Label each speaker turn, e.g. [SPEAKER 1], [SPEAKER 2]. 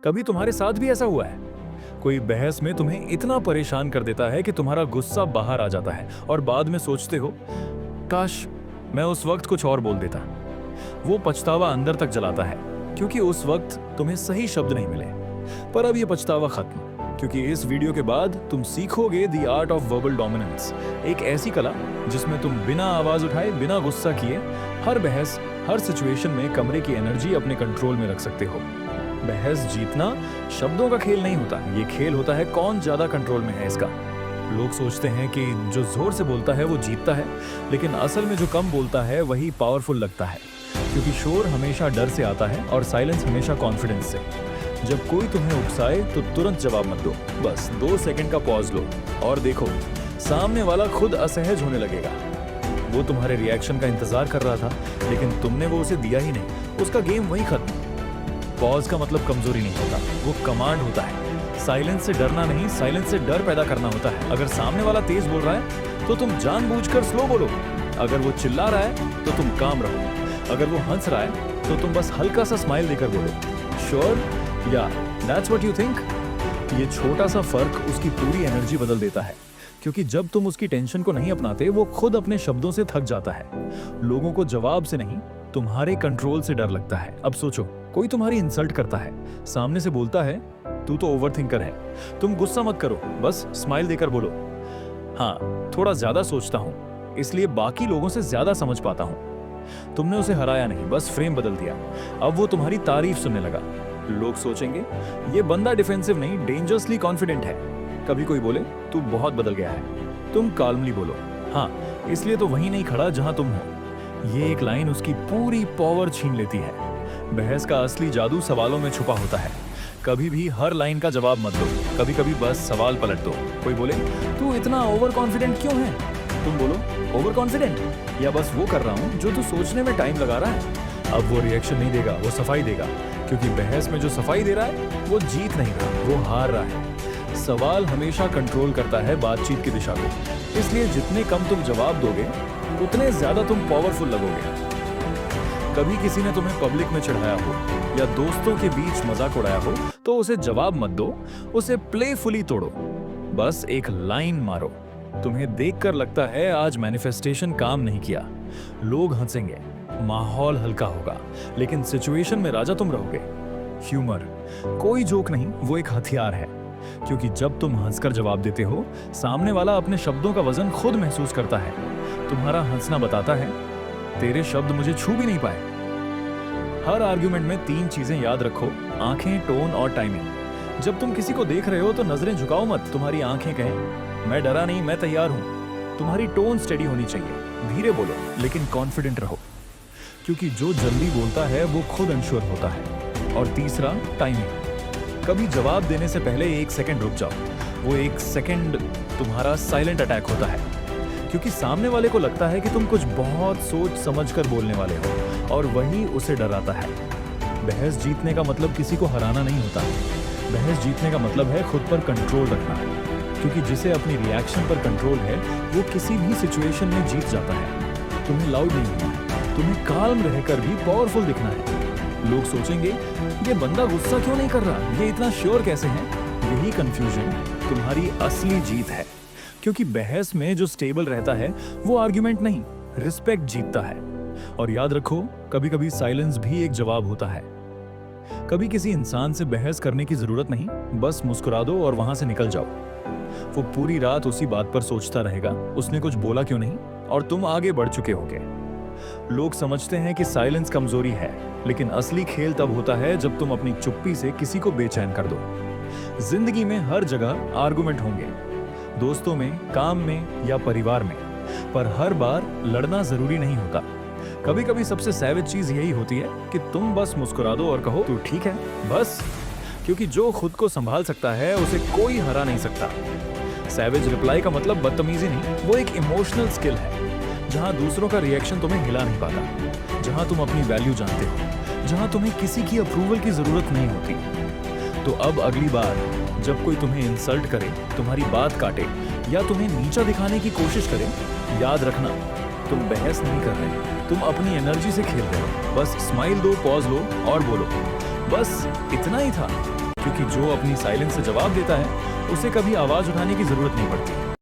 [SPEAKER 1] कभी तुम्हारे साथ भी ऐसा हुआ है? कोई बहस में तुम्हें इतना परेशान कर देता है कि तुम्हारा गुस्सा बाहर आ जाता है और बाद में सोचते हो, काश मैं उस वक्त कुछ और बोल देता। वो पछतावा अंदर तक जलाता है क्योंकि उस वक्त तुम्हें सही शब्द नहीं मिले। पर अब ये पछतावा खत्म, क्योंकि इस वीडियो के बाद तुम सीखोगे the art of verbal dominance, एक ऐसी कला जिसमें तुम बिना आवाज उठाए, बिना गुस्सा किए, हर बहस, हर सिचुएशन में कमरे की एनर्जी अपने कंट्रोल में रख सकते हो। बहस जीतना शब्दों का खेल नहीं होता, ये खेल होता है कौन ज्यादा कंट्रोल में है इसका। लोग सोचते हैं कि जो जोर से बोलता है वो जीतता है, लेकिन असल में जो कम बोलता है वही पावरफुल लगता है, क्योंकि शोर हमेशा डर से आता है और साइलेंस हमेशा कॉन्फिडेंस से। जब कोई तुम्हें उकसाए तो तुरंत जवाब मत दो, बस 2 सेकंड का पॉज लो और देखो, सामने वाला खुद असहज होने लगेगा। वो तुम्हारे रिएक्शन का इंतजार कर रहा था, लेकिन तुमने वो उसे दिया ही नहीं, उसका गेम वहीं खत्म। पॉज का मतलब कमजोरी नहीं होता, वो कमांड होता है। साइलेंस से डरना नहीं, साइलेंस से डर पैदा करना होता है। अगर सामने वाला तेज बोल रहा है तो तुम जानबूझकर स्लो बोलो, अगर वो चिल्ला रहा है तो तुम काम रहो, अगर वो हंस रहा है तो तुम बस हल्का सा स्माइल देकर बोलो, श्योर या दैट्स व्हाट यू थिंक। ये छोटा सा फर्क उसकी पूरी एनर्जी बदल देता है, क्योंकि जब तुम उसकी टेंशन को नहीं अपनाते, वो खुद अपने शब्दों से थक जाता है। लोगों को जवाब से नहीं, तुम्हारे कंट्रोल से डर लगता है। अब सोचो, कोई तुम्हारी इंसल्ट करता है, सामने से बोलता है, तू तो ओवरथिंकर है, तुम गुस्सा मत करो, बस स्माइल देकर बोलो, हाँ थोड़ा ज्यादा सोचता हूं, इसलिए बाकी लोगों से ज्यादा समझ पाता हूं। तुमने उसे हराया नहीं, बस फ्रेम बदल दिया। अब वो तुम्हारी तारीफ सुनने लगा। लोग सोचेंगे ये बंदा डिफेंसिव नहीं, डेंजरसली कॉन्फिडेंट है। कभी कोई बोले तू बहुत बदल गया है, तुम काल्मली बोलो, हाँ इसलिए तो वहीं नहीं खड़ा जहां तुम हो। ये एक लाइन उसकी पूरी पावर छीन लेती है। बहस का असली जादू सवालों में छुपा होता है। कभी भी हर लाइन का जवाब मत दो, कभी कभी बस सवाल पलट दो। कोई बोले तू इतना ओवर कॉन्फिडेंट क्यों है, तुम बोलो ओवर कॉन्फिडेंट, या बस वो कर रहा हूँ जो तू सोचने में टाइम लगा रहा है। अब वो रिएक्शन नहीं देगा, वो सफाई देगा, क्योंकि बहस में जो सफाई दे रहा है वो जीत नहीं रहा, वो हार रहा है। सवाल हमेशा कंट्रोल करता है बातचीत की दिशा को, इसलिए जितने कम तुम जवाब दोगे उतने ज्यादा तुम पावरफुल लगोगे। कभी किसी ने तुम्हें पब्लिक में चिढ़ाया हो या दोस्तों के बीच मजाक उड़ाया हो तो उसे जवाब मत दो, उसे प्लेफुली तोड़ो, बस एक लाइन मारो। तुम्हें देखकर लगता है आज मैनिफेस्टेशन काम नहीं किया, लोग हंसेंगे, माहौल हल्का होगा, लेकिन सिचुएशन में राजा तुम रहोगे। ह्यूमर कोई जोक नहीं, वो एक हथियार है, क्योंकि जब तुम हंसकर जवाब देते हो, सामने वाला अपने शब्दों का वजन खुद महसूस करता है। तुम्हारा हंसना बताता है तेरे शब्द मुझे छू भी नहीं पाए। हर आर्ग्यूमेंट में 3 चीजें याद रखो, आंखें, टोन और टाइमिंग। जब तुम किसी को देख रहे हो तो नजरें झुकाओ मत, तुम्हारी आंखें कहें मैं डरा नहीं, मैं तैयार हूं। तुम्हारी टोन स्टेडी होनी चाहिए, धीरे बोलो लेकिन कॉन्फिडेंट रहो, क्योंकि जो जल्दी बोलता है वो खुद अनश्योर होता है। और तीसरा, टाइमिंग। कभी जवाब देने से पहले 1 सेकंड रुक जाओ, वो 1 सेकंड तुम्हारा साइलेंट अटैक होता है, क्योंकि सामने वाले को लगता है कि तुम कुछ बहुत सोच समझ कर बोलने वाले हो, और वही उसे डराता है। बहस जीतने का मतलब किसी को हराना नहीं होता, बहस जीतने का मतलब है खुद पर कंट्रोल रखना, क्योंकि जिसे अपनी रिएक्शन पर कंट्रोल है वो किसी भी सिचुएशन में जीत जाता है। तुम्हें लाउड नहीं होना है, तुम्हें काल्म रहकर भी पावरफुल दिखना है। लोग सोचेंगे ये बंदा गुस्सा क्यों नहीं कर रहा, ये इतना श्योर कैसे है। यही कंफ्यूजन तुम्हारी असली जीत है, क्योंकि बहस में जो स्टेबल रहता है वो आर्ग्यूमेंट नहीं, रिस्पेक्ट जीतता है। और याद रखो, कभी कभी साइलेंस भी एक जवाब होता है। कभी किसी इंसान से बहस करने की जरूरत नहीं, बस मुस्कुरा दो और वहां से निकल जाओ। वो पूरी रात उसी बात पर सोचता रहेगा, उसने कुछ बोला क्यों नहीं, और तुम आगे बढ़ चुके होगे। लोग समझते हैं कि साइलेंस कमजोरी है, लेकिन असली खेल तब होता है जब तुम अपनी चुप्पी से किसी को बेचैन कर दो। जिंदगी में हर जगह आर्गुमेंट होंगे, दोस्तों में, काम में या परिवार में, पर हर बार लड़ना जरूरी नहीं होता। कभी कभी सबसे सैवेज चीज यही होती है कि तुम बस मुस्कुरा दो और कहो तू ठीक है, बस, क्योंकि जो खुद को संभाल सकता है उसे कोई हरा नहीं सकता। सैवेज रिप्लाई का मतलब बदतमीजी नहीं, वो एक इमोशनल स्किल है, जहां दूसरों का रिएक्शन तुम्हें हिला नहीं पाता, जहां तुम अपनी वैल्यू जानते हो, जहां तुम्हें किसी की अप्रूवल की जरूरत नहीं होती। तो अब अगली बार जब कोई तुम्हें इंसल्ट करे, तुम्हारी बात काटे या तुम्हें नीचा दिखाने की कोशिश करे, याद रखना तुम बहस नहीं कर रहे, तुम अपनी एनर्जी से खेल रहे हो। बस स्माइल दो, पॉज लो और बोलो, बस इतना ही था। क्योंकि जो अपनी साइलेंस से जवाब देता है उसे कभी आवाज उठाने की जरूरत नहीं पड़ती।